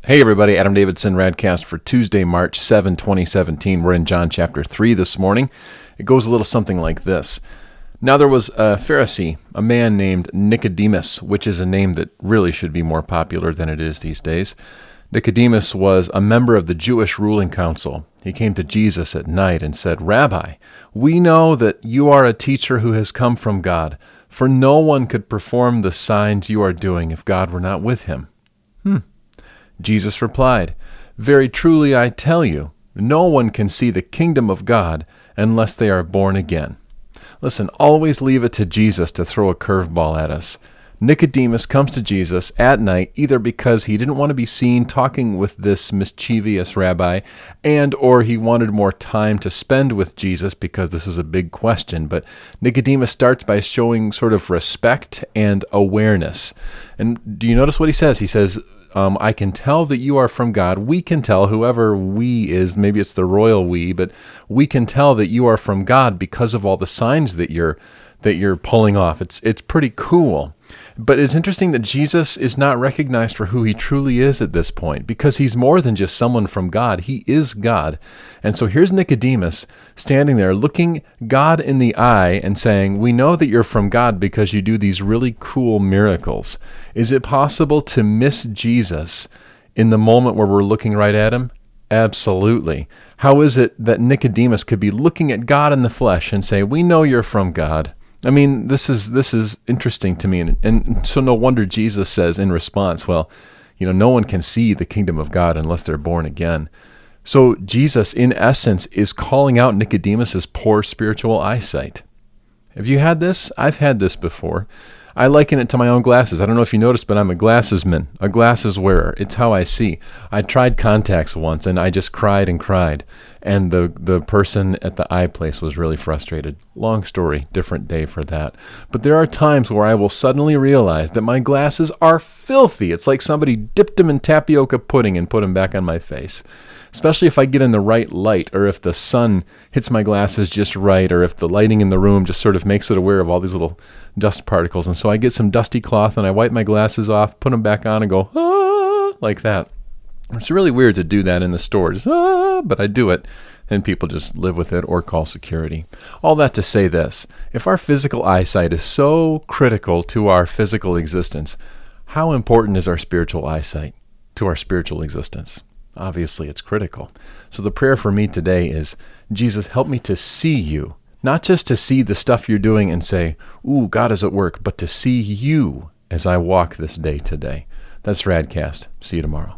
Hey everybody, Adam Davidson, RadCast for Tuesday, March 7, 2017. We're in John chapter 3 this morning. It goes a little something like this. Now there was a Pharisee, a man named Nicodemus, which is a name that really should be more popular than it is these days. Nicodemus was a member of the Jewish ruling council. He came to Jesus at night and said, "Rabbi, we know that you are a teacher who has come from God, for no one could perform the signs you are doing if God were not with him." Jesus replied, "Very truly I tell you, no one can see the kingdom of God unless they are born again." Listen, always leave it to Jesus to throw a curveball at us. Nicodemus comes to Jesus at night either because he didn't want to be seen talking with this mischievous rabbi or he wanted more time to spend with Jesus because this was a big question. But Nicodemus starts by showing sort of respect and awareness. And do you notice what he says? He says, I can tell that you are from God. We can tell, whoever we is, maybe it's the royal we, but we can tell that you are from God because of all the signs that you're pulling off. It's pretty cool. But it's interesting that Jesus is not recognized for who he truly is at this point, because he's more than just someone from God. He is God. And so here's Nicodemus standing there looking God in the eye and saying, "We know that you're from God because you do these really cool miracles." Is it possible to miss Jesus in the moment where we're looking right at him? Absolutely. How is it that Nicodemus could be looking at God in the flesh and say, "We know you're from God"? I mean, this is interesting to me, and so no wonder Jesus says in response, well, no one can see the kingdom of God unless they're born again. So Jesus, in essence, is calling out Nicodemus's poor spiritual eyesight. Have you had this? I've had this before. I liken it to my own glasses. I don't know if you noticed, but I'm a glassesman, a glasses wearer. It's how I see. I tried contacts once, and I just cried and cried. And the person at the eye place was really frustrated. Long story, different day for that. But there are times where I will suddenly realize that my glasses are filthy. It's like somebody dipped them in tapioca pudding and put them back on my face. Especially if I get in the right light, or if the sun hits my glasses just right, or if the lighting in the room just sort of makes it aware of all these little dust particles. And so I get some dusty cloth and I wipe my glasses off, put them back on and go, like that. It's really weird to do that in the store, but I do it, and people just live with it or call security. All that to say this: if our physical eyesight is so critical to our physical existence, how important is our spiritual eyesight to our spiritual existence? Obviously, it's critical. So the prayer for me today is, Jesus, help me to see you, not just to see the stuff you're doing and say, "Ooh, God is at work," but to see you as I walk this day today. That's RadCast. See you tomorrow.